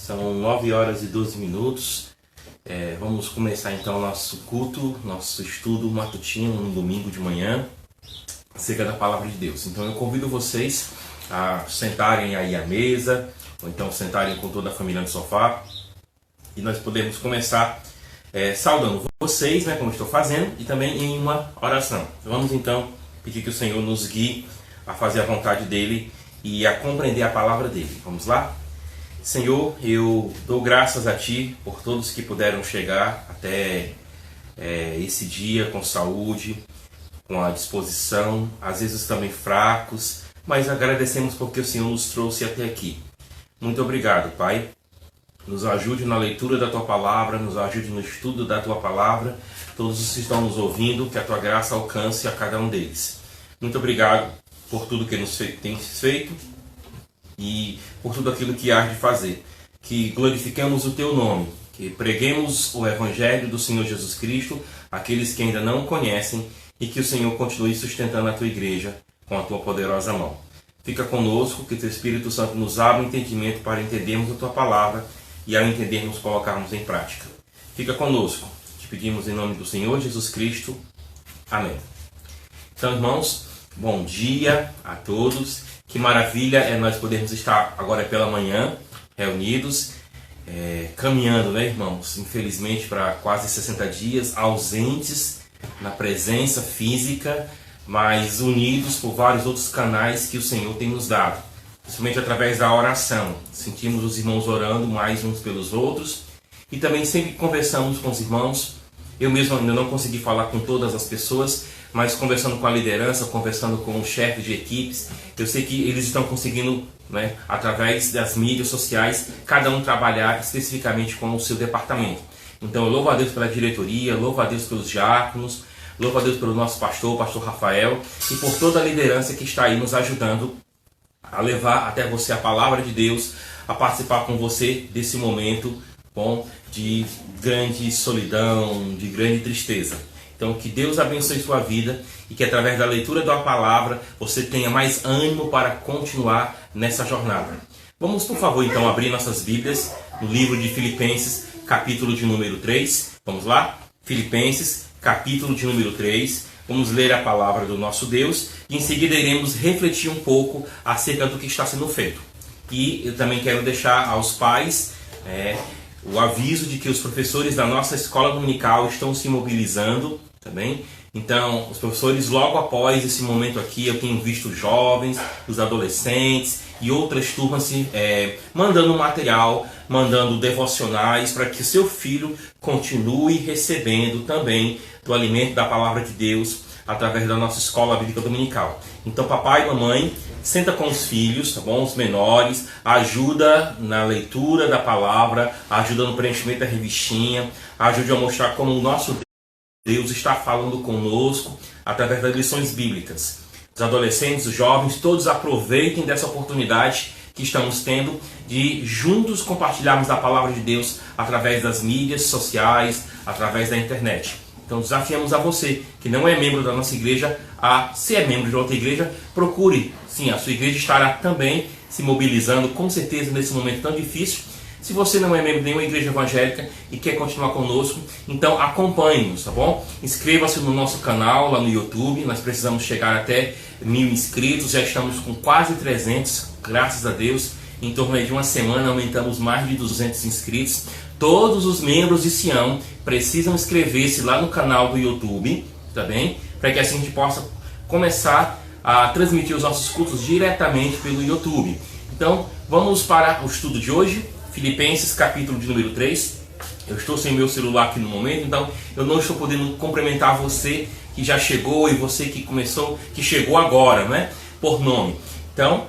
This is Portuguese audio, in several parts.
São 9 horas e 12 minutos. Vamos começar então o nosso culto, nosso estudo matutino no domingo de manhã, acerca da Palavra de Deus. Então eu convido vocês a sentarem aí à mesa, ou então sentarem com toda a família no sofá, e nós podemos começar saudando vocês, como eu estou fazendo, e também em uma oração. Vamos então pedir que o Senhor nos guie a fazer a vontade dEle e a compreender a palavra dEle. Vamos lá? Senhor, eu dou graças a Ti por todos que puderam chegar até esse dia com saúde, com a disposição, às vezes também fracos, mas agradecemos porque o Senhor nos trouxe até aqui. Muito obrigado, Pai. Nos ajude na leitura da Tua Palavra, nos ajude no estudo da Tua Palavra. Todos os que estão nos ouvindo, que a Tua graça alcance a cada um deles. Muito obrigado por tudo que nos tens feito e por tudo aquilo que hás de fazer. Que glorifiquemos o Teu nome, que preguemos o Evangelho do Senhor Jesus Cristo àqueles que ainda não o conhecem e que o Senhor continue sustentando a Tua igreja com a Tua poderosa mão. Fica conosco, que Teu Espírito Santo nos abra o entendimento para entendermos a Tua Palavra e ao entendermos colocarmos em prática. Fica conosco. Te pedimos em nome do Senhor Jesus Cristo. Amém. Então, irmãos, bom dia a todos. Que maravilha é nós podermos estar agora pela manhã reunidos, caminhando, irmãos? Infelizmente para quase 60 dias, ausentes na presença física, mas unidos por vários outros canais que o Senhor tem nos dado, principalmente através da oração. Sentimos os irmãos orando mais uns pelos outros e também sempre conversamos com os irmãos. Eu mesmo ainda não consegui falar com todas as pessoas, mas conversando com a liderança, conversando com o chefe de equipes, eu sei que eles estão conseguindo, através das mídias sociais, cada um trabalhar especificamente com o seu departamento. Então eu louvo a Deus pela diretoria, louvo a Deus pelos diáconos, louvo a Deus pelo nosso pastor, o pastor Rafael, e por toda a liderança que está aí nos ajudando a levar até você a palavra de Deus, a participar com você desse momento de grande solidão, de grande tristeza. Então que Deus abençoe sua vida e que através da leitura da palavra você tenha mais ânimo para continuar nessa jornada. Vamos, por favor, então abrir nossas Bíblias no livro de Filipenses, capítulo de número 3. Vamos lá? Filipenses, capítulo de número 3. Vamos ler a palavra do nosso Deus e em seguida iremos refletir um pouco acerca do que está sendo feito. E eu também quero deixar aos pais o aviso de que os professores da nossa escola dominical estão se mobilizando, tá bem? Então, os professores, logo após esse momento aqui, eu tenho visto jovens, os adolescentes e outras turmas mandando material, mandando devocionais para que seu filho continue recebendo também do alimento da palavra de Deus através da nossa escola bíblica dominical. Então, papai e mamãe, senta com os filhos, tá bom? Os menores, ajuda na leitura da palavra, ajuda no preenchimento da revistinha, ajude a mostrar como o nosso Deus está falando conosco através das lições bíblicas. Os adolescentes, os jovens, todos aproveitem dessa oportunidade que estamos tendo de juntos compartilharmos a palavra de Deus através das mídias sociais, através da internet. Então desafiamos a você, que não é membro da nossa igreja, a ser membro de outra igreja, procure. Sim, a sua igreja estará também se mobilizando, com certeza, nesse momento tão difícil. Se você não é membro de nenhuma igreja evangélica e quer continuar conosco, então acompanhe-nos, tá bom? Inscreva-se no nosso canal lá no YouTube, nós precisamos chegar até 1000 inscritos, já estamos com quase 300, graças a Deus. Em torno de uma semana aumentamos mais de 200 inscritos. Todos os membros de Sião precisam inscrever-se lá no canal do YouTube, tá bem? Para que assim a gente possa começar a transmitir os nossos cultos diretamente pelo YouTube. Então, vamos para o estudo de hoje, Filipenses, capítulo de número 3. Eu estou sem meu celular aqui no momento, então eu não estou podendo cumprimentar você que já chegou e você que chegou agora, por nome. Então,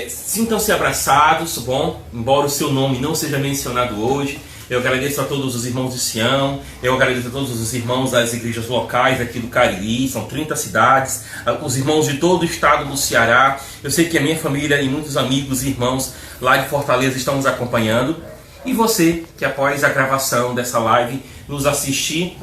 sintam-se abraçados, bom? Embora o seu nome não seja mencionado hoje. Eu agradeço a todos os irmãos de Sião, eu agradeço a todos os irmãos das igrejas locais aqui do Cariri, são 30 cidades, os irmãos de todo o estado do Ceará. Eu sei que a minha família e muitos amigos e irmãos lá de Fortaleza estão nos acompanhando. E você que após a gravação dessa live nos assistir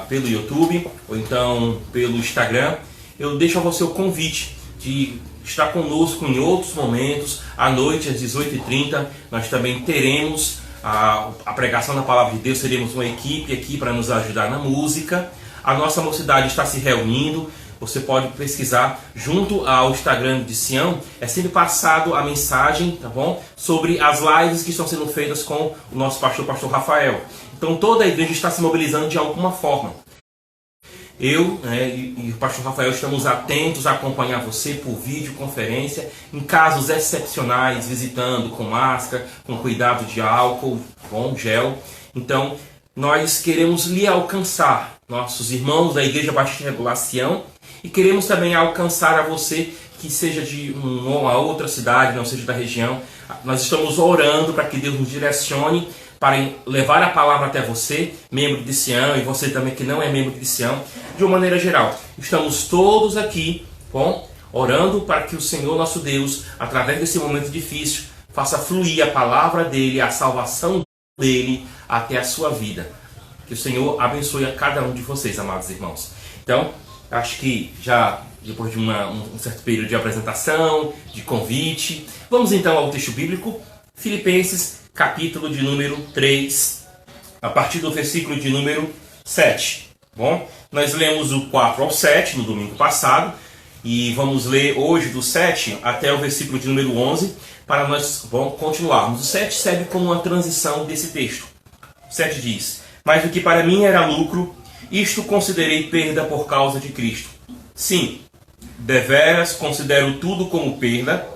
pelo YouTube ou então pelo Instagram, eu deixo a você o convite de estar conosco em outros momentos. À noite, às 18h30, nós também teremos a pregação da Palavra de Deus. Teremos uma equipe aqui para nos ajudar na música. A nossa mocidade está se reunindo. Você pode pesquisar junto ao Instagram de Sião. É sempre passado a mensagem, tá bom? Sobre as lives que estão sendo feitas com o nosso pastor Rafael. Então toda a igreja está se mobilizando de alguma forma. Eu e o pastor Rafael estamos atentos a acompanhar você por videoconferência, em casos excepcionais, visitando com máscara, com cuidado de álcool, bom, gel. Então, nós queremos lhe alcançar, nossos irmãos da Igreja Batista Regular Sião, e queremos também alcançar a você que seja de uma outra cidade, não seja da região. Nós estamos orando para que Deus nos direcione para levar a palavra até você, membro de Sião, e você também que não é membro de Sião, de uma maneira geral. Estamos todos aqui, bom, orando para que o Senhor nosso Deus, através desse momento difícil, faça fluir a palavra dele, a salvação dele até a sua vida. Que o Senhor abençoe a cada um de vocês, amados irmãos. Então, acho que já depois de um certo período de apresentação, de convite, vamos então ao texto bíblico, Filipenses, capítulo de número 3, a partir do versículo de número 7. Bom, nós lemos o 4 ao 7 no domingo passado e vamos ler hoje do 7 até o versículo de número 11 para nós continuarmos. O 7 serve como uma transição desse texto. O 7 diz: mas o que para mim era lucro, isto considerei perda por causa de Cristo. Sim, deveras considero tudo como perda,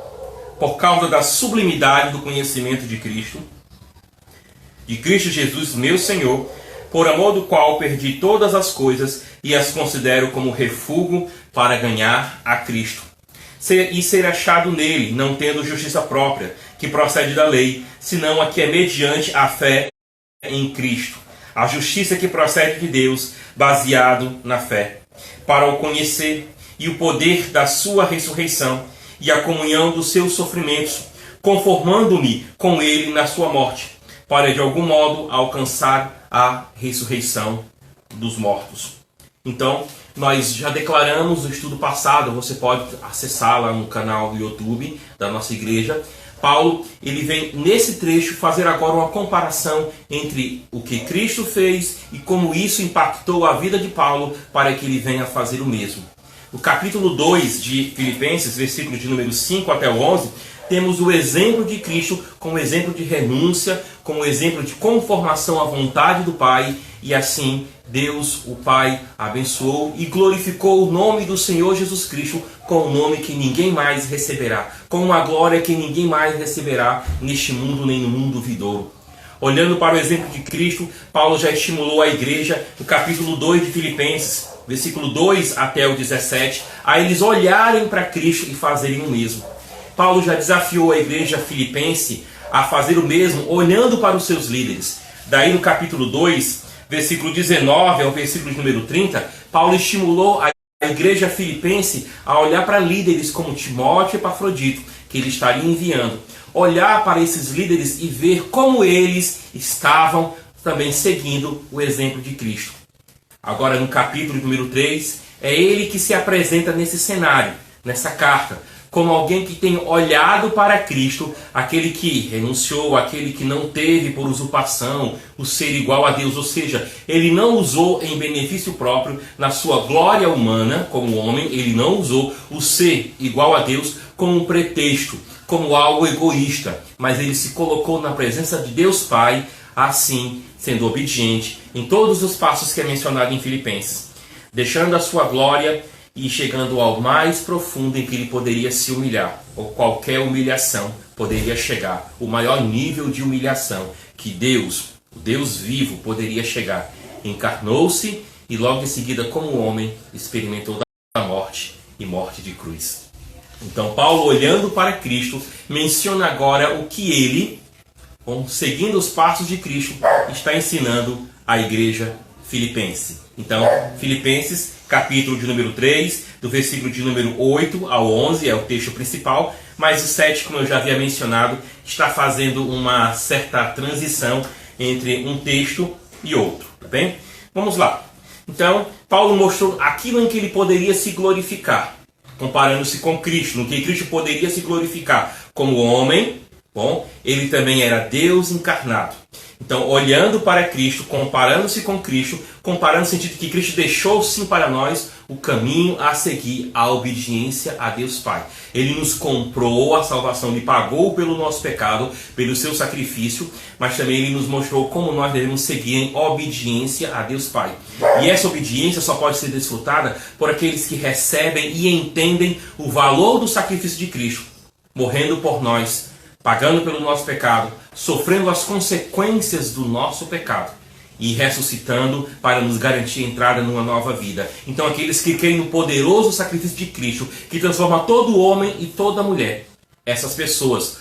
por causa da sublimidade do conhecimento de Cristo Jesus, meu Senhor, por amor do qual perdi todas as coisas e as considero como refúgio para ganhar a Cristo. E ser achado nele, não tendo justiça própria, que procede da lei, senão a que é mediante a fé em Cristo. A justiça que procede de Deus, baseado na fé, para o conhecer e o poder da sua ressurreição e a comunhão dos seus sofrimentos, conformando-me com ele na sua morte, para de algum modo alcançar a ressurreição dos mortos. Então, nós já declaramos no estudo passado, você pode acessar lá no canal do YouTube da nossa igreja. Paulo, ele vem nesse trecho fazer agora uma comparação entre o que Cristo fez e como isso impactou a vida de Paulo para que ele venha fazer o mesmo. No capítulo 2 de Filipenses, versículos de número 5 até o 11, temos o exemplo de Cristo como exemplo de renúncia, como exemplo de conformação à vontade do Pai, e assim Deus, o Pai, abençoou e glorificou o nome do Senhor Jesus Cristo com um nome que ninguém mais receberá, com uma glória que ninguém mais receberá neste mundo nem no mundo vindouro. Olhando para o exemplo de Cristo, Paulo já estimulou a igreja no capítulo 2 de Filipenses, versículo 2 até o 17, a eles olharem para Cristo e fazerem o mesmo. Paulo já desafiou a igreja filipense a fazer o mesmo, olhando para os seus líderes. Daí no capítulo 2, versículo 19 ao versículo número 30, Paulo estimulou a igreja filipense a olhar para líderes como Timóteo e Epafrodito, que ele estaria enviando. Olhar para esses líderes e ver como eles estavam também seguindo o exemplo de Cristo. Agora no capítulo número 3, é ele que se apresenta nesse cenário, nessa carta, como alguém que tem olhado para Cristo, aquele que renunciou, aquele que não teve por usurpação o ser igual a Deus, ou seja, ele não usou em benefício próprio, na sua glória humana como homem, ele não usou o ser igual a Deus como um pretexto, como algo egoísta, mas ele se colocou na presença de Deus Pai, assim, sendo obediente em todos os passos que é mencionado em Filipenses, deixando a sua glória e chegando ao mais profundo em que ele poderia se humilhar, ou qualquer humilhação poderia chegar, o maior nível de humilhação que Deus, o Deus vivo, poderia chegar. Encarnou-se e logo em seguida, como homem, experimentou da morte e morte de cruz. Então Paulo, olhando para Cristo, menciona agora o que ele, seguindo os passos de Cristo, está ensinando à igreja filipense. Então, Filipenses, capítulo de número 3, do versículo de número 8 ao 11, é o texto principal, mas o 7, como eu já havia mencionado, está fazendo uma certa transição entre um texto e outro, tá bem? Vamos lá. Então, Paulo mostrou aquilo em que ele poderia se glorificar. comparando-se com Cristo, no que Cristo poderia se glorificar como homem, bom, ele também era Deus encarnado. Então, olhando para Cristo, comparando-se com Cristo, comparando no sentido que Cristo deixou sim para nós o caminho a seguir, a obediência a Deus Pai. Ele nos comprou a salvação, ele pagou pelo nosso pecado, pelo seu sacrifício, mas também ele nos mostrou como nós devemos seguir em obediência a Deus Pai. E essa obediência só pode ser desfrutada por aqueles que recebem e entendem o valor do sacrifício de Cristo, morrendo por nós, pagando pelo nosso pecado, sofrendo as consequências do nosso pecado e ressuscitando para nos garantir a entrada numa nova vida. Então aqueles que creem no poderoso sacrifício de Cristo, que transforma todo homem e toda mulher, essas pessoas,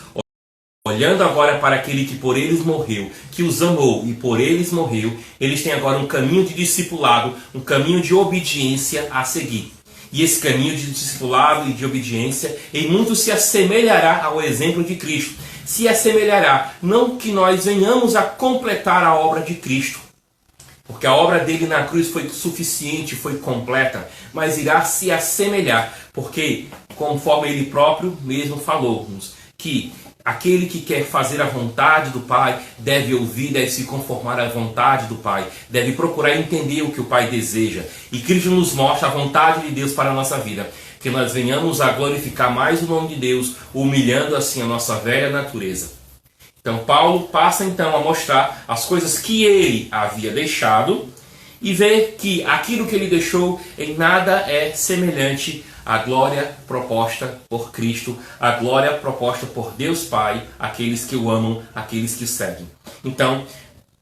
olhando agora para aquele que por eles morreu, que os amou e por eles morreu, eles têm agora um caminho de discipulado, um caminho de obediência a seguir. E esse caminho de discipulado e de obediência, em muito se assemelhará ao exemplo de Cristo. Se assemelhará, não que nós venhamos a completar a obra de Cristo, porque a obra dele na cruz foi suficiente, foi completa, mas irá se assemelhar, porque conforme ele próprio mesmo falou-nos, que aquele que quer fazer a vontade do Pai deve ouvir, deve se conformar à vontade do Pai, deve procurar entender o que o Pai deseja. E Cristo nos mostra a vontade de Deus para a nossa vida, que nós venhamos a glorificar mais o nome de Deus, humilhando assim a nossa velha natureza. Então Paulo passa então a mostrar as coisas que ele havia deixado e ver que aquilo que ele deixou em nada é semelhante à glória proposta por Cristo, a glória proposta por Deus Pai, aqueles que o amam, aqueles que o seguem. Então,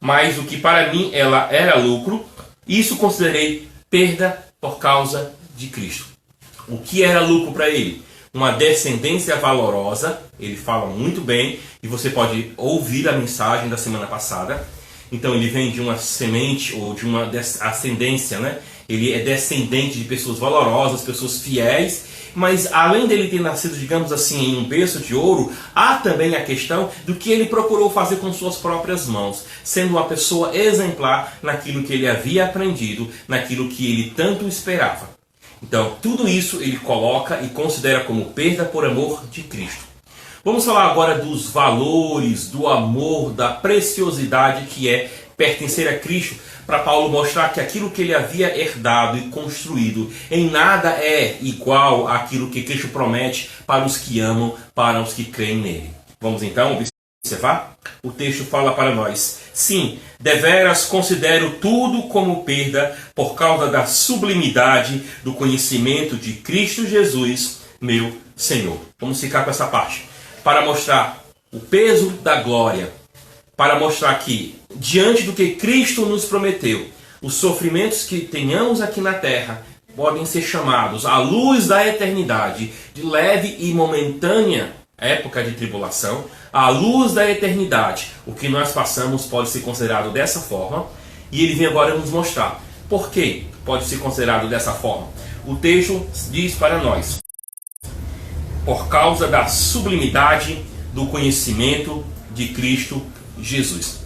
mais o que para mim ela era lucro, isso considerei perda por causa de Cristo. O que era lucro para ele? Uma descendência valorosa, ele fala muito bem, e você pode ouvir a mensagem da semana passada. Então ele vem de uma semente ou de uma ascendência, né? Ele é descendente de pessoas valorosas, pessoas fiéis, mas além dele ter nascido, digamos assim, em um berço de ouro, há também a questão do que ele procurou fazer com suas próprias mãos, sendo uma pessoa exemplar naquilo que ele havia aprendido, naquilo que ele tanto esperava. Então, tudo isso ele coloca e considera como perda por amor de Cristo. Vamos falar agora dos valores, do amor, da preciosidade que é pertencer a Cristo, para Paulo mostrar que aquilo que ele havia herdado e construído em nada é igual àquilo que Cristo promete para os que amam, para os que creem nele. Vamos então observar? O texto fala para nós: sim, deveras considero tudo como perda por causa da sublimidade do conhecimento de Cristo Jesus, meu Senhor. Vamos ficar com essa parte, para mostrar o peso da glória, para mostrar que, diante do que Cristo nos prometeu, os sofrimentos que tenhamos aqui na terra podem ser chamados à luz da eternidade, de leve e momentânea época de tribulação, à luz da eternidade. O que nós passamos pode ser considerado dessa forma, e ele vem agora nos mostrar por que pode ser considerado dessa forma. O texto diz para nós: por causa da sublimidade do conhecimento de Cristo Jesus.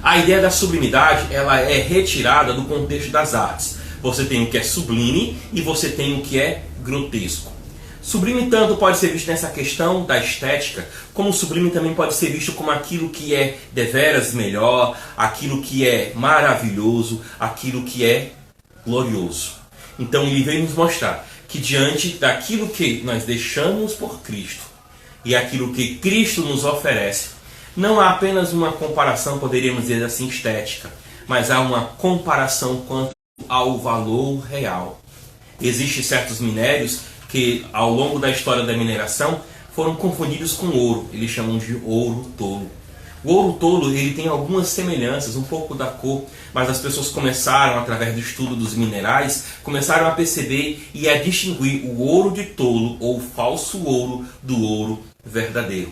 A ideia da sublimidade, ela é retirada do contexto das artes. Você tem o que é sublime e você tem o que é grotesco. Sublime tanto pode ser visto nessa questão da estética, como sublime também pode ser visto como aquilo que é deveras melhor, aquilo que é maravilhoso, aquilo que é glorioso. Então ele vem nos mostrar que diante daquilo que nós deixamos por Cristo e aquilo que Cristo nos oferece, não há apenas uma comparação, poderíamos dizer assim, estética, mas há uma comparação quanto ao valor real. Existem certos minérios que ao longo da história da mineração foram confundidos com ouro. Eles chamam de ouro tolo. O ouro tolo, ele tem algumas semelhanças, um pouco da cor, mas as pessoas começaram, através do estudo dos minerais, começaram a perceber e a distinguir o ouro de tolo ou falso ouro do ouro verdadeiro.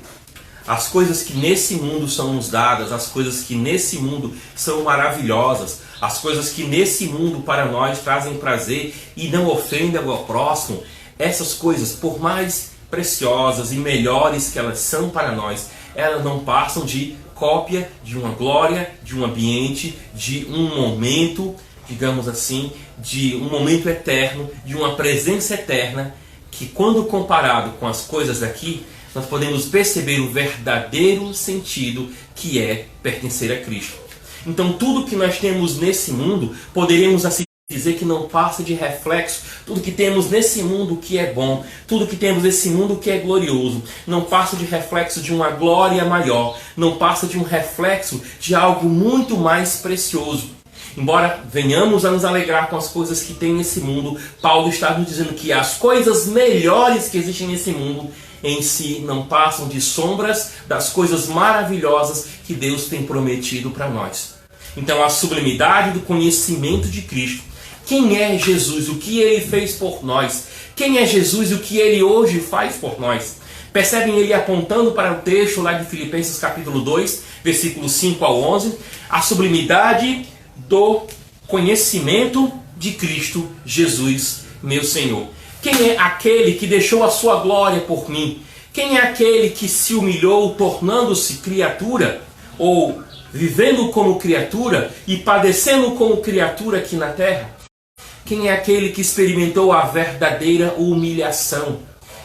As coisas que nesse mundo são nos dadas, as coisas que nesse mundo são maravilhosas, as coisas que nesse mundo para nós trazem prazer e não ofendem ao próximo, essas coisas, por mais preciosas e melhores que elas são para nós, elas não passam de cópia de uma glória, de um ambiente, de um momento, digamos assim, de um momento eterno, de uma presença eterna que quando comparado com as coisas daqui, nós podemos perceber o verdadeiro sentido que é pertencer a Cristo. Então tudo que nós temos nesse mundo, poderíamos assim dizer que não passa de reflexo. Tudo que temos nesse mundo que é bom, tudo que temos nesse mundo que é glorioso, não passa de reflexo de uma glória maior, não passa de um reflexo de algo muito mais precioso. Embora venhamos a nos alegrar com as coisas que tem nesse mundo, Paulo está nos dizendo que as coisas melhores que existem nesse mundo em si não passam de sombras das coisas maravilhosas que Deus tem prometido para nós. Então a sublimidade do conhecimento de Cristo. Quem é Jesus? O que Ele fez por nós? Quem é Jesus e o que Ele hoje faz por nós? Percebem ele apontando para o texto lá de Filipenses capítulo 2, versículos 5 ao 11, a sublimidade do conhecimento de Cristo Jesus, meu Senhor. Quem é aquele que deixou a sua glória por mim? Quem é aquele que se humilhou tornando-se criatura? Ou vivendo como criatura e padecendo como criatura aqui na terra? Quem é aquele que experimentou a verdadeira humilhação?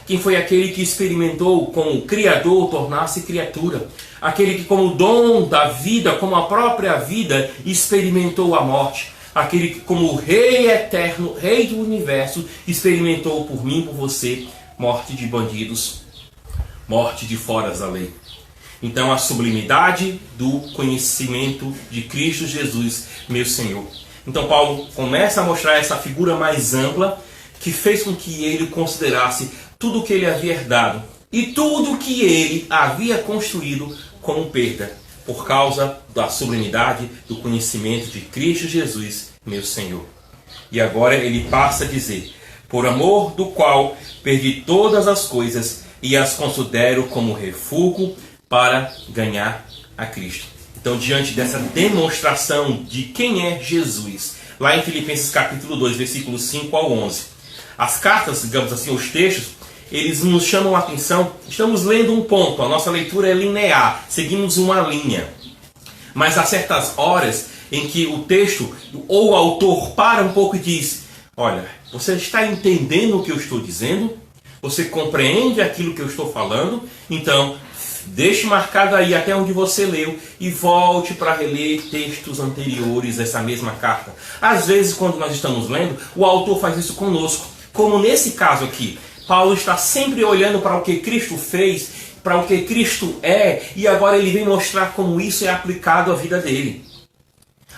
Quem foi aquele que experimentou como Criador tornar-se criatura? Aquele que como dom da vida, como a própria vida, experimentou a morte. Aquele que como Rei eterno, Rei do universo, experimentou por mim, por você, morte de bandidos, morte de foras da lei. Então a sublimidade do conhecimento de Cristo Jesus, meu Senhor. Então Paulo começa a mostrar essa figura mais ampla que fez com que ele considerasse tudo o que ele havia herdado e tudo o que ele havia construído como perda, por causa da sublimidade do conhecimento de Cristo Jesus, meu Senhor. E agora ele passa a dizer, por amor do qual perdi todas as coisas e as considero como refúgio para ganhar a Cristo. Então, diante dessa demonstração de quem é Jesus, lá em Filipenses capítulo 2, versículos 5 ao 11, as cartas, digamos assim, os textos, eles nos chamam a atenção. Estamos lendo um ponto, a nossa leitura é linear, seguimos uma linha. Mas há certas horas em que o texto ou o autor para um pouco e diz, olha, você está entendendo o que eu estou dizendo? Você compreende aquilo que eu estou falando? Então, deixe marcado aí até onde você leu e volte para reler textos anteriores dessa mesma carta. Às vezes, quando nós estamos lendo, o autor faz isso conosco. Como nesse caso aqui, Paulo está sempre olhando para o que Cristo fez, para o que Cristo é, e agora ele vem mostrar como isso é aplicado à vida dele.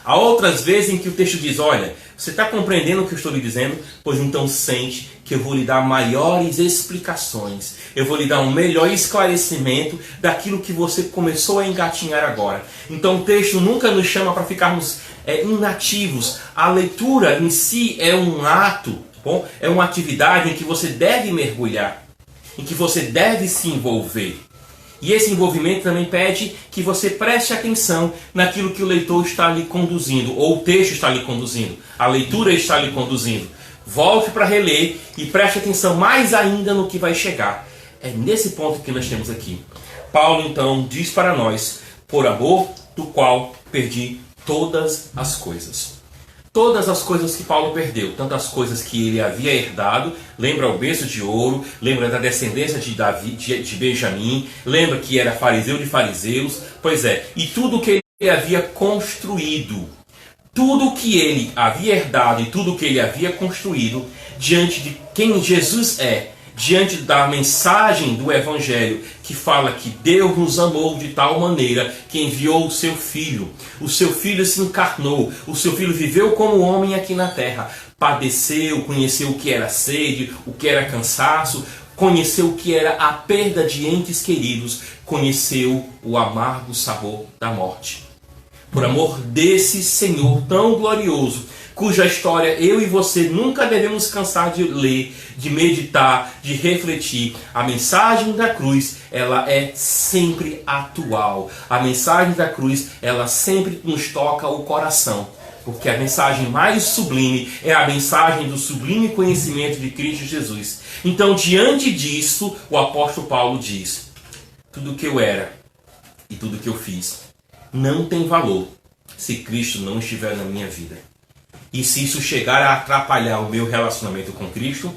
Há outras vezes em que o texto diz, olha, você está compreendendo o que eu estou lhe dizendo? Pois então sente que eu vou lhe dar maiores explicações. Eu vou lhe dar um melhor esclarecimento daquilo que você começou a engatinhar agora. Então o texto nunca nos chama para ficarmos inativos. A leitura em si é um ato, bom? É uma atividade em que você deve mergulhar, em que você deve se envolver. E esse envolvimento também pede que você preste atenção naquilo que o leitor está lhe conduzindo, ou o texto está lhe conduzindo, a leitura está lhe conduzindo. Volte para reler e preste atenção mais ainda no que vai chegar. É nesse ponto que nós temos aqui. Paulo então diz para nós, por amor do qual perdi todas as coisas. Todas as coisas que Paulo perdeu, tanto as coisas que ele havia herdado, lembra o berço de ouro, lembra da descendência de Davi, de Benjamim, lembra que era fariseu de fariseus, pois é, e tudo que ele havia construído, tudo que ele havia herdado e tudo que ele havia construído, diante de quem Jesus é, diante da mensagem do Evangelho, que fala que Deus nos amou de tal maneira que enviou o seu Filho. O seu Filho se encarnou, o seu Filho viveu como homem aqui na terra, padeceu, conheceu o que era sede, o que era cansaço, conheceu o que era a perda de entes queridos, conheceu o amargo sabor da morte. Por amor desse Senhor tão glorioso, cuja história eu e você nunca devemos cansar de ler, de meditar, de refletir. A mensagem da cruz, ela é sempre atual. A mensagem da cruz, ela sempre nos toca o coração. Porque a mensagem mais sublime é a mensagem do sublime conhecimento de Cristo Jesus. Então, diante disso, o apóstolo Paulo diz, tudo que eu era e tudo que eu fiz não tem valor se Cristo não estiver na minha vida. E se isso chegar a atrapalhar o meu relacionamento com Cristo,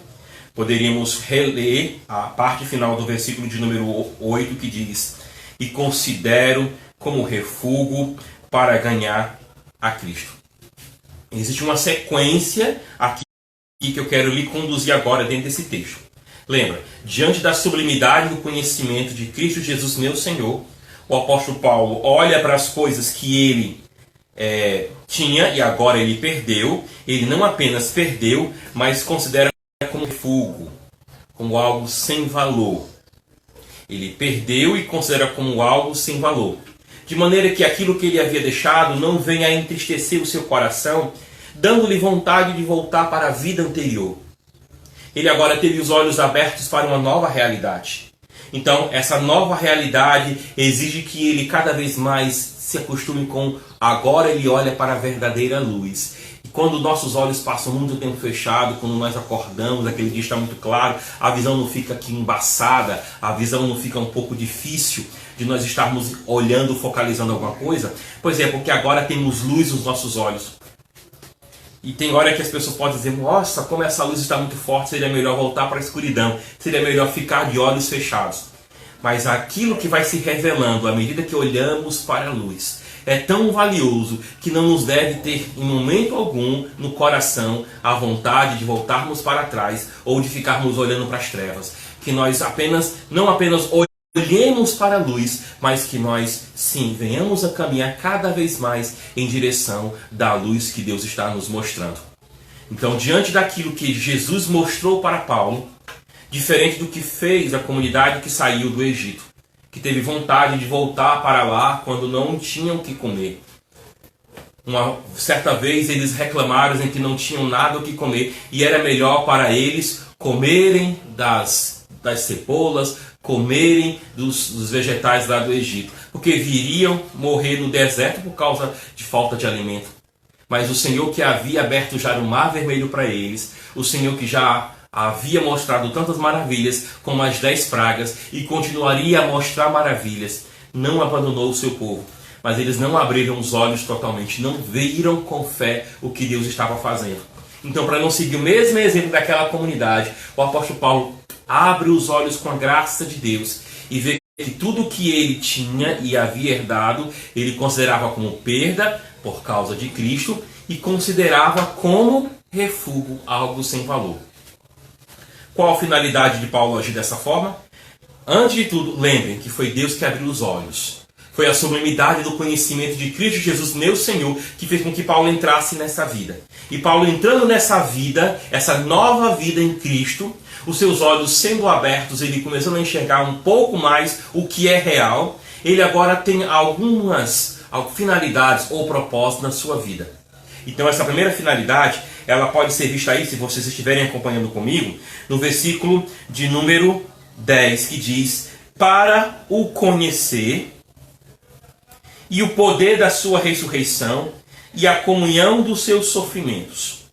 Poderíamos reler a parte final do versículo de número 8 que diz: e considero como refúgio para ganhar a Cristo. Existe uma sequência aqui que eu quero lhe conduzir agora dentro desse texto. Lembra, diante da sublimidade do conhecimento de Cristo Jesus, meu Senhor, o apóstolo Paulo olha para as coisas que ele tinha e agora ele perdeu. Ele não apenas perdeu, mas considera como refúgio, como algo sem valor. Ele perdeu e considera como algo sem valor. De maneira que aquilo que ele havia deixado não venha a entristecer o seu coração, dando-lhe vontade de voltar para a vida anterior. Ele agora teve os olhos abertos para uma nova realidade. Então, essa nova realidade exige que ele cada vez mais se acostume com agora ele olha para a verdadeira luz. E quando nossos olhos passam muito tempo fechado, quando nós acordamos, aquele dia está muito claro, a visão não fica aqui embaçada, a visão não fica um pouco difícil de nós estarmos olhando, focalizando alguma coisa. Pois é, porque agora temos luz nos nossos olhos. E tem hora que as pessoas podem dizer, nossa, como essa luz está muito forte, seria melhor voltar para a escuridão, seria melhor ficar de olhos fechados. Mas aquilo que vai se revelando à medida que olhamos para a luz é tão valioso que não nos deve ter em momento algum no coração a vontade de voltarmos para trás ou de ficarmos olhando para as trevas. Que nós não apenas olhemos para a luz, mas que nós, sim, venhamos a caminhar cada vez mais em direção da luz que Deus está nos mostrando. Então, diante daquilo que Jesus mostrou para Paulo, diferente do que fez a comunidade que saiu do Egito, que teve vontade de voltar para lá quando não tinham o que comer. Uma certa vez eles reclamaram em que não tinham nada o que comer e era melhor para eles comerem das cebolas, comerem dos vegetais lá do Egito, porque viriam morrer no deserto por causa de falta de alimento. Mas o Senhor que havia aberto já o mar vermelho para eles, o Senhor que já havia mostrado tantas maravilhas como as 10 pragas e continuaria a mostrar maravilhas, não abandonou o seu povo. Mas eles não abriram os olhos totalmente, não viram com fé o que Deus estava fazendo. Então, para não seguir o mesmo exemplo daquela comunidade, o apóstolo Paulo abre os olhos com a graça de Deus e vê que tudo que ele tinha e havia herdado, ele considerava como perda por causa de Cristo e considerava como refúgio algo sem valor. Qual a finalidade de Paulo agir dessa forma? Antes de tudo, lembrem que foi Deus que abriu os olhos. Foi a sublimidade do conhecimento de Cristo Jesus, meu Senhor, que fez com que Paulo entrasse nessa vida. E Paulo entrando nessa vida, essa nova vida em Cristo, os seus olhos sendo abertos, ele começando a enxergar um pouco mais o que é real. Ele agora tem algumas finalidades ou propósitos na sua vida. Então essa primeira finalidade, ela pode ser vista aí, se vocês estiverem acompanhando comigo, no versículo de número 10, que diz: para o conhecer e o poder da sua ressurreição e a comunhão dos seus sofrimentos.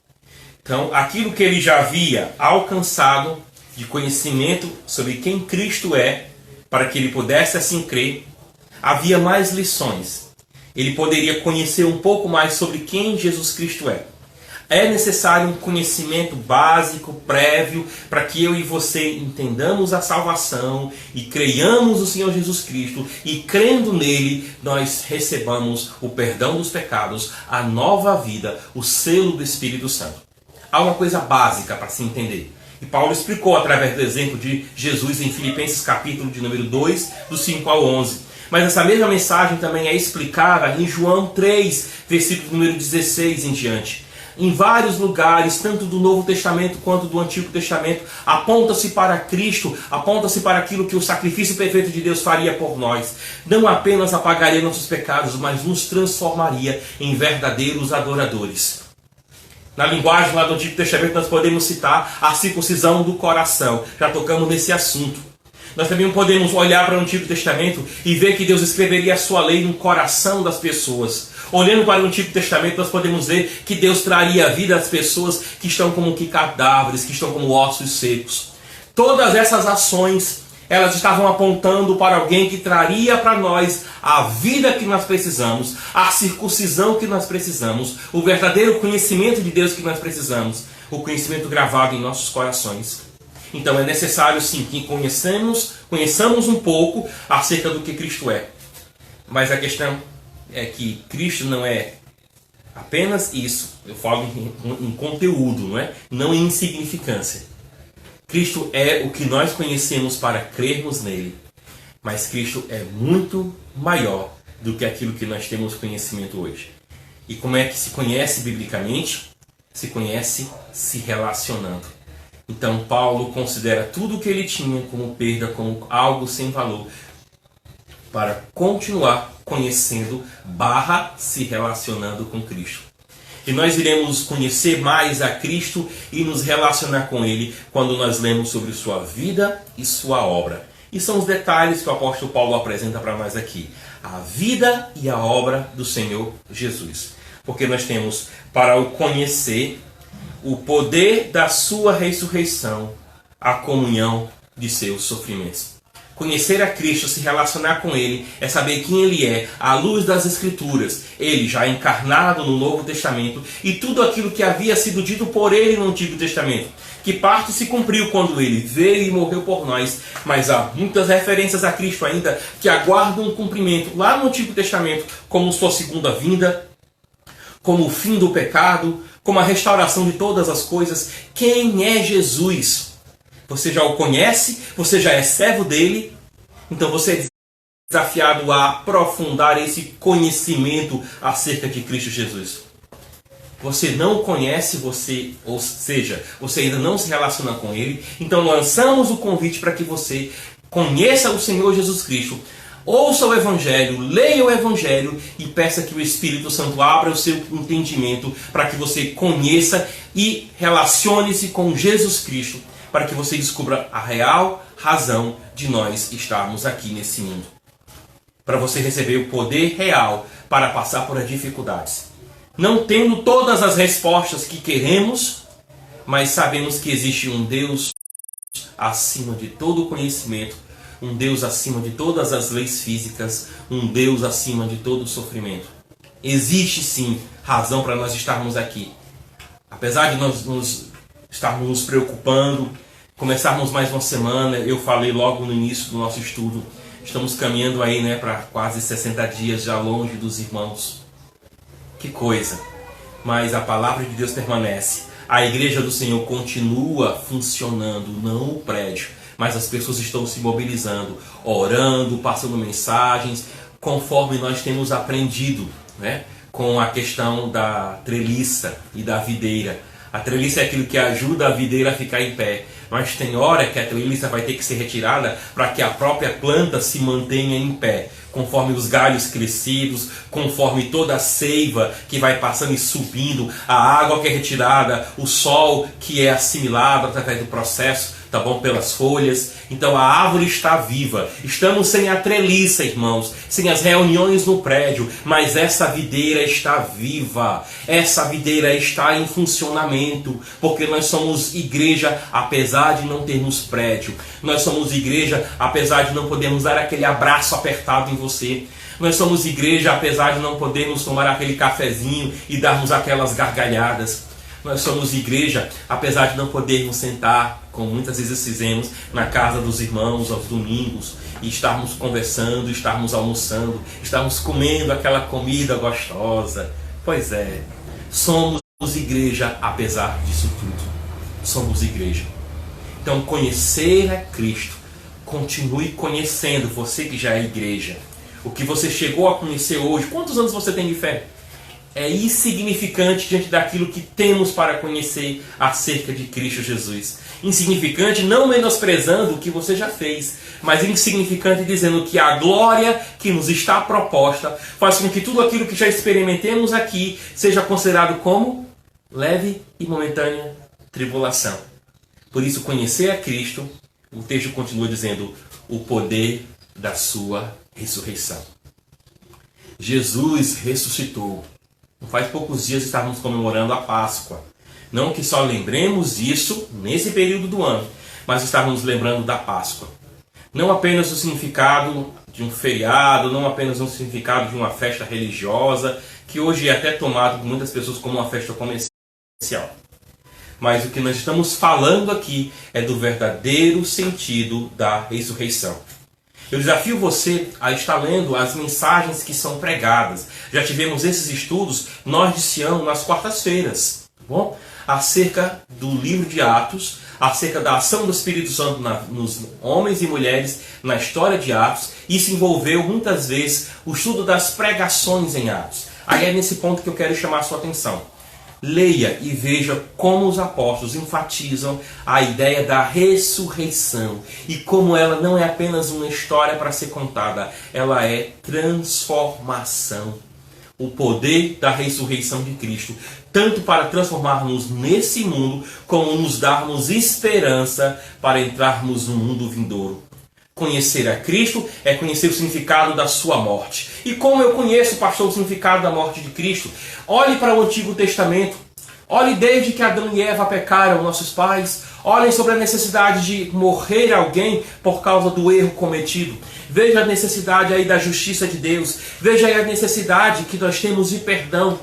Então, aquilo que ele já havia alcançado de conhecimento sobre quem Cristo é, para que ele pudesse assim crer, havia mais lições. Ele poderia conhecer um pouco mais sobre quem Jesus Cristo é. É necessário um conhecimento básico, prévio, para que eu e você entendamos a salvação e creiamos no Senhor Jesus Cristo e, crendo nele, nós recebamos o perdão dos pecados, a nova vida, o selo do Espírito Santo. Há uma coisa básica para se entender. E Paulo explicou através do exemplo de Jesus em Filipenses capítulo de número 2, do 5 ao 11. Mas essa mesma mensagem também é explicada em João 3, versículo número 16 em diante. Em vários lugares, tanto do Novo Testamento quanto do Antigo Testamento, aponta-se para Cristo, aponta-se para aquilo que o sacrifício perfeito de Deus faria por nós. Não apenas apagaria nossos pecados, mas nos transformaria em verdadeiros adoradores. Na linguagem lá do Antigo Testamento nós podemos citar a circuncisão do coração. Já tocamos nesse assunto. Nós também podemos olhar para o Antigo Testamento e ver que Deus escreveria a sua lei no coração das pessoas. Olhando para o Antigo Testamento, nós podemos ver que Deus traria vida às pessoas que estão como que cadáveres, que estão como ossos secos. Todas essas ações, elas estavam apontando para alguém que traria para nós a vida que nós precisamos, a circuncisão que nós precisamos, o verdadeiro conhecimento de Deus que nós precisamos, o conhecimento gravado em nossos corações. Então é necessário sim que conheçamos um pouco acerca do que Cristo é. Mas a questão é que Cristo não é apenas isso. Eu falo em conteúdo, não é? Não em insignificância. Cristo é o que nós conhecemos para crermos nele. Mas Cristo é muito maior do que aquilo que nós temos conhecimento hoje. E como é que se conhece biblicamente? Se conhece se relacionando. Então Paulo considera tudo o que ele tinha como perda, como algo sem valor, para continuar conhecendo / se relacionando com Cristo. E nós iremos conhecer mais a Cristo e nos relacionar com Ele quando nós lemos sobre sua vida e sua obra. E são os detalhes que o apóstolo Paulo apresenta para nós aqui. A vida e a obra do Senhor Jesus. Porque nós temos para o conhecer o poder da sua ressurreição, a comunhão de seus sofrimentos. Conhecer a Cristo, se relacionar com Ele, é saber quem Ele é, à luz das Escrituras. Ele já encarnado no Novo Testamento e tudo aquilo que havia sido dito por Ele no Antigo Testamento. Que parte se cumpriu quando Ele veio e morreu por nós. Mas há muitas referências a Cristo ainda que aguardam um cumprimento lá no Antigo Testamento, como sua segunda vinda, como o fim do pecado, como a restauração de todas as coisas. Quem é Jesus? Você já o conhece? Você já é servo dele? Então você é desafiado a aprofundar esse conhecimento acerca de Cristo Jesus. Você não o conhece, ou seja, você ainda não se relaciona com ele. Então lançamos o convite para que você conheça o Senhor Jesus Cristo. Ouça o Evangelho, leia o Evangelho e peça que o Espírito Santo abra o seu entendimento para que você conheça e relacione-se com Jesus Cristo, para que você descubra a real razão de nós estarmos aqui nesse mundo. Para você receber o poder real para passar por as dificuldades. Não tendo todas as respostas que queremos, mas sabemos que existe um Deus acima de todo o conhecimento, um Deus acima de todas as leis físicas, um Deus acima de todo o sofrimento. Existe sim razão para nós estarmos aqui. Apesar de nós estarmos nos preocupando, começarmos mais uma semana, eu falei logo no início do nosso estudo, estamos caminhando aí para quase 60 dias já longe dos irmãos. Que coisa! Mas a palavra de Deus permanece. A igreja do Senhor continua funcionando, não o prédio, mas as pessoas estão se mobilizando, orando, passando mensagens, conforme nós temos aprendido, né? Com a questão da treliça e da videira. A treliça é aquilo que ajuda a videira a ficar em pé. Mas tem hora que a treliça vai ter que ser retirada para que a própria planta se mantenha em pé. Conforme os galhos crescidos, conforme toda a seiva que vai passando e subindo, a água que é retirada, o sol que é assimilado através do processo, tá bom? Pelas folhas. Então a árvore está viva. Estamos sem a treliça, irmãos, sem as reuniões no prédio, mas essa videira está viva. Essa videira está em funcionamento, porque nós somos igreja apesar de não termos prédio. Nós somos igreja apesar de não podermos dar aquele abraço apertado em você. Nós somos igreja apesar de não podermos tomar aquele cafezinho e darmos aquelas gargalhadas. Nós somos igreja apesar de não podermos sentar, como muitas vezes fizemos, na casa dos irmãos aos domingos e estarmos conversando, estarmos almoçando, estarmos comendo aquela comida gostosa. Pois é, somos igreja apesar disso tudo. Somos igreja. Então conhecer a Cristo, continue conhecendo, você que já é igreja. O que você chegou a conhecer hoje, quantos anos você tem de fé? É insignificante diante daquilo que temos para conhecer acerca de Cristo Jesus. Insignificante não menosprezando o que você já fez, mas insignificante dizendo que a glória que nos está proposta faz com que tudo aquilo que já experimentemos aqui seja considerado como leve e momentânea tribulação. Por isso, conhecer a Cristo, o texto continua dizendo, o poder da sua ressurreição. Jesus ressuscitou. Não faz poucos dias estávamos comemorando a Páscoa. Não que só lembremos disso nesse período do ano, mas estávamos lembrando da Páscoa. Não apenas o significado de um feriado, não apenas o significado de uma festa religiosa, que hoje é até tomado por muitas pessoas como uma festa comercial. Mas o que nós estamos falando aqui é do verdadeiro sentido da ressurreição. Eu desafio você a estar lendo as mensagens que são pregadas. Já tivemos esses estudos, nós de Sião, nas quartas-feiras, tá bom? Acerca do livro de Atos, acerca da ação do Espírito Santo nos homens e mulheres na história de Atos. Isso envolveu muitas vezes o estudo das pregações em Atos. Aí é nesse ponto que eu quero chamar a sua atenção. Leia e veja como os apóstolos enfatizam a ideia da ressurreição e como ela não é apenas uma história para ser contada, ela é transformação. O poder da ressurreição de Cristo, tanto para transformar-nos nesse mundo, como nos darmos esperança para entrarmos no mundo vindouro. Conhecer a Cristo é conhecer o significado da sua morte. E como eu conheço, pastor, o significado da morte de Cristo? Olhe para o Antigo Testamento. Olhe desde que Adão e Eva pecaram, nossos pais. Olhem sobre a necessidade de morrer alguém por causa do erro cometido. Veja a necessidade aí da justiça de Deus. Veja aí a necessidade que nós temos de perdão.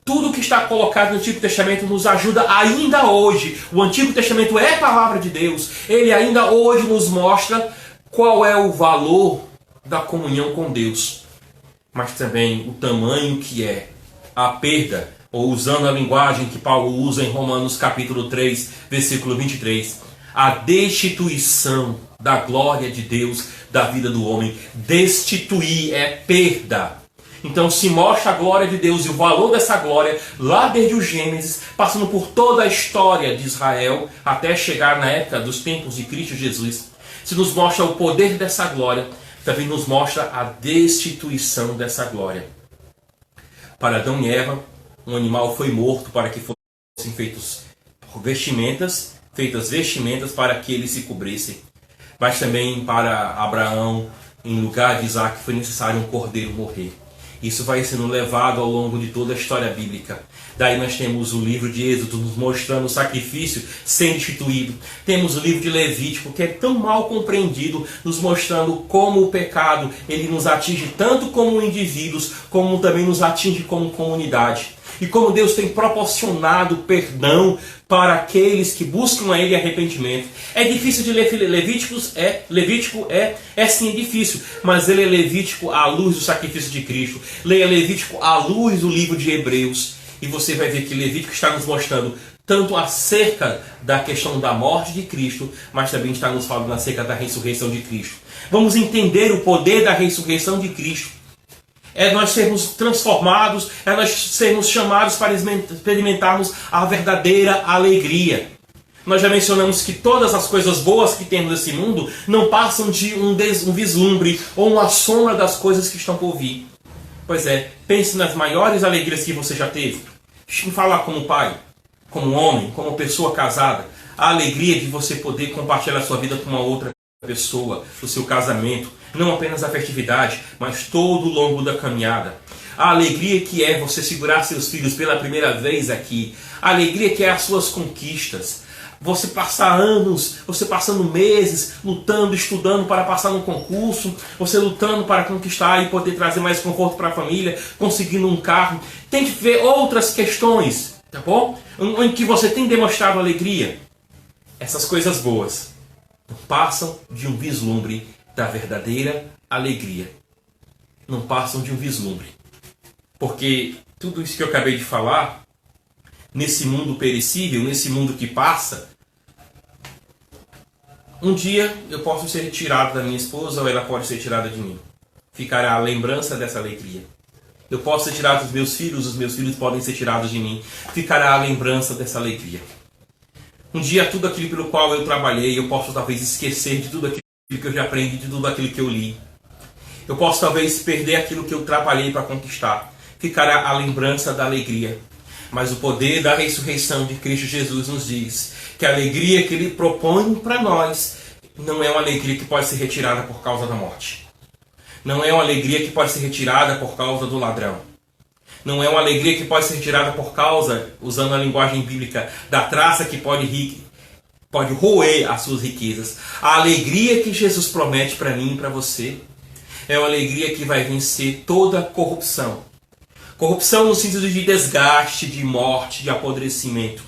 Tudo que está colocado no Antigo Testamento nos ajuda ainda hoje. O Antigo Testamento é a palavra de Deus. Ele ainda hoje nos mostra qual é o valor da comunhão com Deus. Mas também o tamanho que é a perda, ou usando a linguagem que Paulo usa em Romanos capítulo 3, versículo 23, a destituição da glória de Deus da vida do homem. Destituir é perda. Então se mostra a glória de Deus e o valor dessa glória lá desde o Gênesis, passando por toda a história de Israel, até chegar na época dos tempos de Cristo Jesus. Se nos mostra o poder dessa glória, também nos mostra a destituição dessa glória. Para Adão e Eva, um animal foi morto para que fossem feitas vestimentas para que eles se cobrissem. Mas também para Abraão, em lugar de Isaac, foi necessário um cordeiro morrer. Isso vai sendo levado ao longo de toda a história bíblica. Daí nós temos o livro de Êxodo nos mostrando o sacrifício sendo instituído. Temos o livro de Levítico, que é tão mal compreendido, nos mostrando como o pecado ele nos atinge tanto como indivíduos, como também nos atinge como comunidade. E como Deus tem proporcionado perdão para aqueles que buscam a Ele arrependimento. É difícil de ler Levítico é sim difícil, mas ele é Levítico à luz do sacrifício de Cristo. Leia Levítico à luz do livro de Hebreus. E você vai ver que Levítico está nos mostrando tanto acerca da questão da morte de Cristo, mas também está nos falando acerca da ressurreição de Cristo. Vamos entender o poder da ressurreição de Cristo. É nós sermos transformados, é nós sermos chamados para experimentarmos a verdadeira alegria. Nós já mencionamos que todas as coisas boas que temos nesse mundo não passam de um vislumbre ou uma sombra das coisas que estão por vir. Pois é, pense nas maiores alegrias que você já teve. Deixe-me falar como pai, como homem, como pessoa casada. A alegria de você poder compartilhar a sua vida com uma outra pessoa, o seu casamento. Não apenas a festividade, mas todo o longo da caminhada. A alegria que é você segurar seus filhos pela primeira vez aqui. A alegria que é as suas conquistas. Você passar anos, você passando meses, lutando, estudando para passar no concurso. Você lutando para conquistar e poder trazer mais conforto para a família, conseguindo um carro. Tem que ver outras questões, tá bom? Em que você tem demonstrado alegria. Essas coisas boas não passam de um vislumbre da verdadeira alegria. Não passam de um vislumbre. Porque tudo isso que eu acabei de falar, nesse mundo perecível, nesse mundo que passa, um dia eu posso ser retirado da minha esposa ou ela pode ser tirada de mim. Ficará a lembrança dessa alegria. Eu posso ser tirado dos meus filhos, os meus filhos podem ser tirados de mim. Ficará a lembrança dessa alegria. Um dia tudo aquilo pelo qual eu trabalhei, eu posso talvez esquecer de tudo aquilo que eu já aprendi, de tudo aquilo que eu li. Eu posso talvez perder aquilo que eu trabalhei para conquistar. Ficará a lembrança da alegria. Mas o poder da ressurreição de Cristo Jesus nos diz que a alegria que Ele propõe para nós não é uma alegria que pode ser retirada por causa da morte. Não é uma alegria que pode ser retirada por causa do ladrão. Não é uma alegria que pode ser retirada por causa, usando a linguagem bíblica, da traça que pode roer as suas riquezas. A alegria que Jesus promete para mim e para você é uma alegria que vai vencer toda corrupção. Corrupção no sentido de desgaste, de morte, de apodrecimento.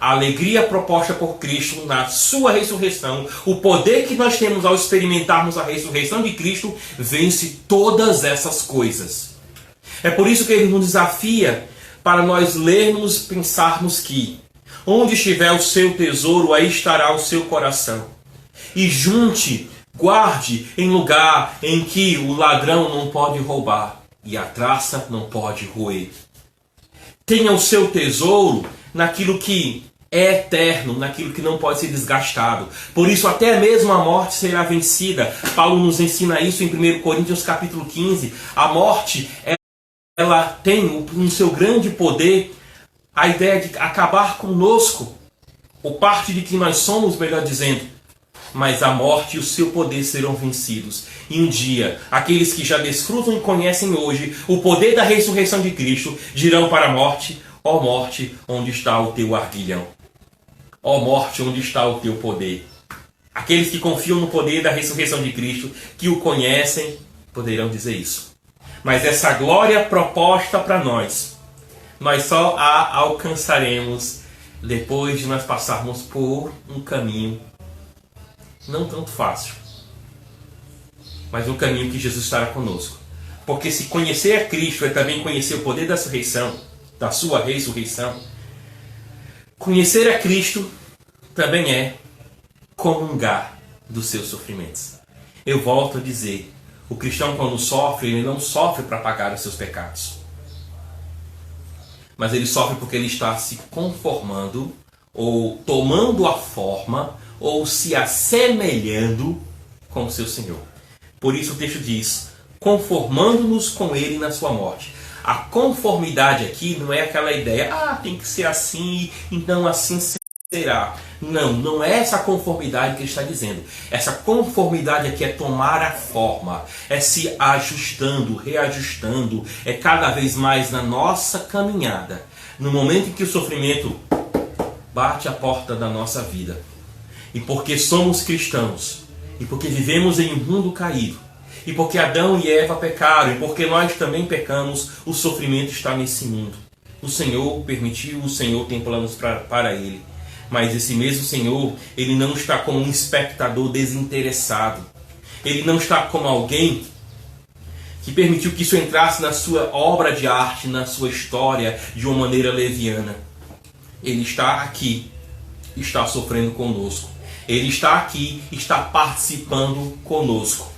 A alegria proposta por Cristo na sua ressurreição, o poder que nós temos ao experimentarmos a ressurreição de Cristo, vence todas essas coisas. É por isso que ele nos desafia para nós lermos, pensarmos que onde estiver o seu tesouro, aí estará o seu coração. E junte, guarde em lugar em que o ladrão não pode roubar e a traça não pode roer. Tenha o seu tesouro naquilo que é eterno, naquilo que não pode ser desgastado. Por isso até mesmo a morte será vencida. Paulo nos ensina isso em 1 Coríntios capítulo 15. A morte, ela tem no seu grande poder a ideia de acabar conosco, ou parte de que nós somos, melhor dizendo. Mas a morte e o seu poder serão vencidos. E um dia, aqueles que já desfrutam e conhecem hoje o poder da ressurreição de Cristo, dirão para a morte: ó morte, onde está o teu arguilhão? Ó morte, onde está o teu poder? Aqueles que confiam no poder da ressurreição de Cristo, que o conhecem, poderão dizer isso. Mas essa glória proposta para nós só a alcançaremos depois de nós passarmos por um caminho não tanto fácil, mas um caminho que Jesus estará conosco. Porque se conhecer a Cristo é também conhecer o poder da ressurreição, da sua ressurreição, conhecer a Cristo também é comungar dos seus sofrimentos. Eu volto a dizer, o cristão quando sofre, ele não sofre para pagar os seus pecados. Mas ele sofre porque ele está se conformando, ou tomando a forma, ou se assemelhando com o seu Senhor. Por isso o texto diz, conformando-nos com ele na sua morte. A conformidade aqui não é aquela ideia, tem que ser assim, então assim será. Não é essa conformidade que ele está dizendo. Essa conformidade aqui é tomar a forma, é se ajustando, reajustando, é cada vez mais na nossa caminhada. No momento em que o sofrimento bate a porta da nossa vida, e porque somos cristãos, e porque vivemos em um mundo caído, e porque Adão e Eva pecaram, e porque nós também pecamos, o sofrimento está nesse mundo. O Senhor permitiu, o Senhor tem planos para ele. Mas esse mesmo Senhor, ele não está como um espectador desinteressado. Ele não está como alguém que permitiu que isso entrasse na sua obra de arte, na sua história, de uma maneira leviana. Ele está aqui, está sofrendo conosco. Ele está aqui, está participando conosco.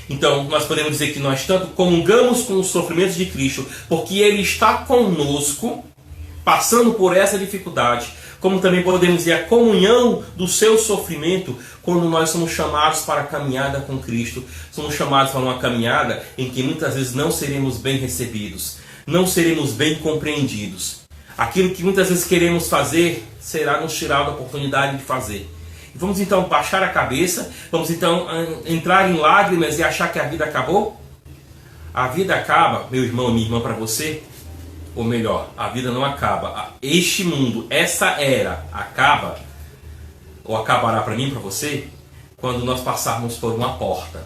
Então, nós podemos dizer que nós tanto comungamos com os sofrimentos de Cristo, porque Ele está conosco, passando por essa dificuldade, como também podemos dizer a comunhão do seu sofrimento, quando nós somos chamados para a caminhada com Cristo. Somos chamados para uma caminhada em que muitas vezes não seremos bem recebidos, não seremos bem compreendidos. Aquilo que muitas vezes queremos fazer, será nos tirado a oportunidade de fazer. Vamos então baixar a cabeça, vamos então entrar em lágrimas e achar que a vida acabou? A vida acaba, meu irmão e minha irmã, para você, ou melhor, a vida não acaba. Este mundo, essa era, acaba, ou acabará para mim e para você, quando nós passarmos por uma porta,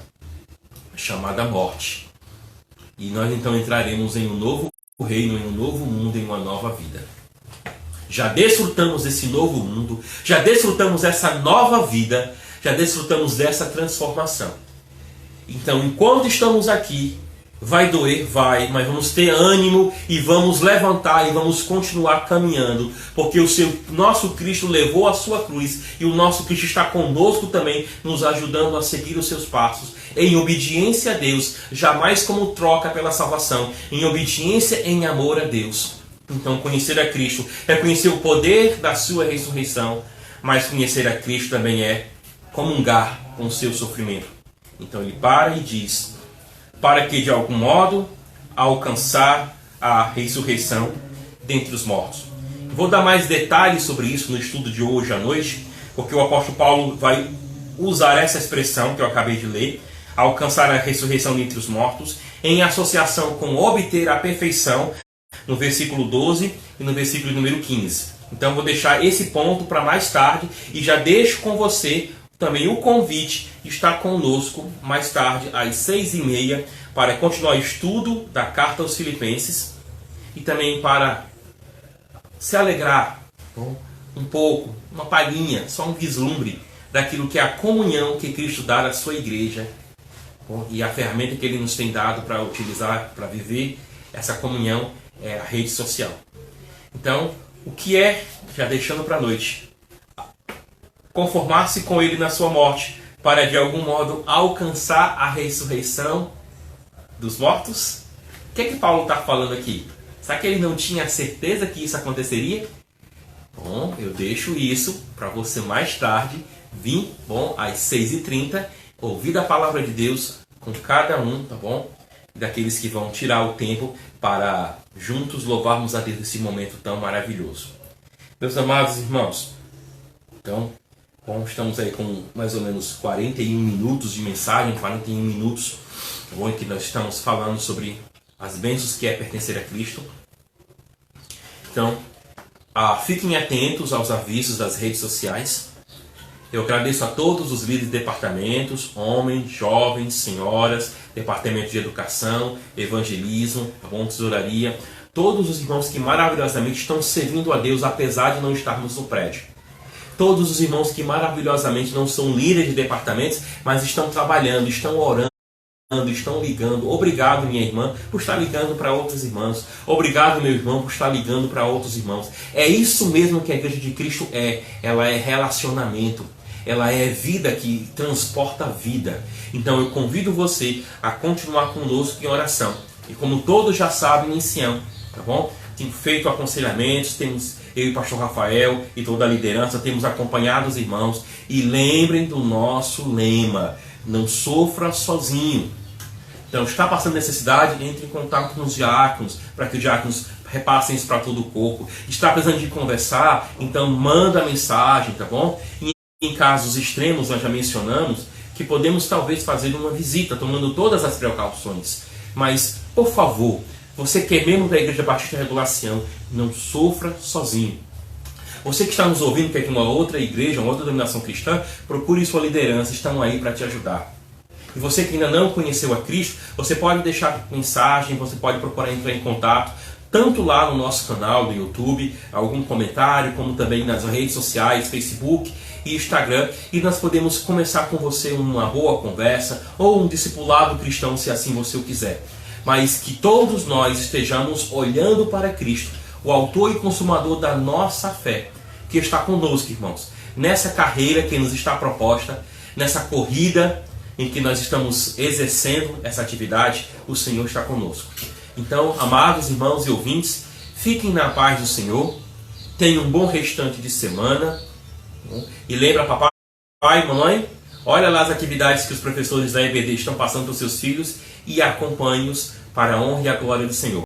chamada morte. E nós então entraremos em um novo reino, em um novo mundo, em uma nova vida. Já desfrutamos desse novo mundo, já desfrutamos dessa nova vida, já desfrutamos dessa transformação. Então, enquanto estamos aqui, vai doer, vai, mas vamos ter ânimo e vamos levantar e vamos continuar caminhando, porque nosso Cristo levou a sua cruz e o nosso Cristo está conosco também, nos ajudando a seguir os seus passos, em obediência a Deus, jamais como troca pela salvação, em obediência, em amor a Deus. Então, conhecer a Cristo é conhecer o poder da sua ressurreição, mas conhecer a Cristo também é comungar com o seu sofrimento. Então ele para e diz, para que de algum modo alcançar a ressurreição dentre os mortos. Vou dar mais detalhes sobre isso no estudo de hoje à noite, porque o apóstolo Paulo vai usar essa expressão que eu acabei de ler, alcançar a ressurreição dentre os mortos, em associação com obter a perfeição, no versículo 12 e no versículo número 15. Então vou deixar esse ponto para mais tarde e já deixo com você também o convite de estar conosco mais tarde às 6h30 para continuar o estudo da carta aos Filipenses e também para se alegrar um pouco, uma palhinha, só um vislumbre daquilo que é a comunhão que Cristo dá à sua igreja, bom, e a ferramenta que Ele nos tem dado para utilizar, para viver essa comunhão é a rede social. Então, o que é, já deixando para a noite, conformar-se com Ele na sua morte, para de algum modo alcançar a ressurreição dos mortos? O que é que Paulo está falando aqui? Será que ele não tinha certeza que isso aconteceria? Bom, eu deixo isso para você mais tarde vir, bom, às 6h30, ouvir a palavra de Deus com cada um, tá bom? Daqueles que vão tirar o tempo para juntos louvarmos a Deus nesse momento tão maravilhoso. Meus amados irmãos, então, bom, estamos aí com mais ou menos 41 minutos de mensagem, 41 minutos, tá bom, em que nós estamos falando sobre as bênçãos que é pertencer a Cristo. Então, fiquem atentos aos avisos das redes sociais. Eu agradeço a todos os líderes de departamentos, homens, jovens, senhoras, departamento de educação, evangelismo, tesouraria, todos os irmãos que maravilhosamente estão servindo a Deus apesar de não estarmos no prédio. Todos os irmãos que maravilhosamente não são líderes de departamentos, mas estão trabalhando, estão orando, estão ligando. Obrigado, minha irmã, por estar ligando para outros irmãos. Obrigado, meu irmão, por estar ligando para outros irmãos. É isso mesmo que a Igreja de Cristo é. Ela é relacionamento. Ela é vida que transporta a vida. Então eu convido você a continuar conosco em oração. E como todos já sabem, em Sião, tá bom? Tenho feito aconselhamentos, eu e o pastor Rafael e toda a liderança temos acompanhado os irmãos. E lembrem do nosso lema: não sofra sozinho. Então, está passando necessidade, entre em contato com os diáconos, para que os diáconos repassem isso para todo o corpo. Está precisando de conversar, então manda mensagem, tá bom? E em casos extremos, nós já mencionamos que podemos talvez fazer uma visita, tomando todas as precauções. Mas, por favor, você que é membro da Igreja Batista Regulação, não sofra sozinho. Você que está nos ouvindo, que é de uma outra igreja, uma outra denominação cristã, procure sua liderança, estão aí para te ajudar. E você que ainda não conheceu a Cristo, você pode deixar mensagem, você pode procurar entrar em contato, tanto lá no nosso canal do YouTube, algum comentário, como também nas redes sociais, Facebook e Instagram, e nós podemos começar com você uma boa conversa, ou um discipulado cristão, se assim você o quiser. Mas que todos nós estejamos olhando para Cristo, o autor e consumador da nossa fé, que está conosco, irmãos, nessa carreira que nos está proposta, nessa corrida em que nós estamos exercendo essa atividade, o Senhor está conosco. Então, amados irmãos e ouvintes, fiquem na paz do Senhor, tenham um bom restante de semana, e lembra, papai e mamãe, olha lá as atividades que os professores da EBD estão passando para os seus filhos e acompanhe-os para a honra e a glória do Senhor.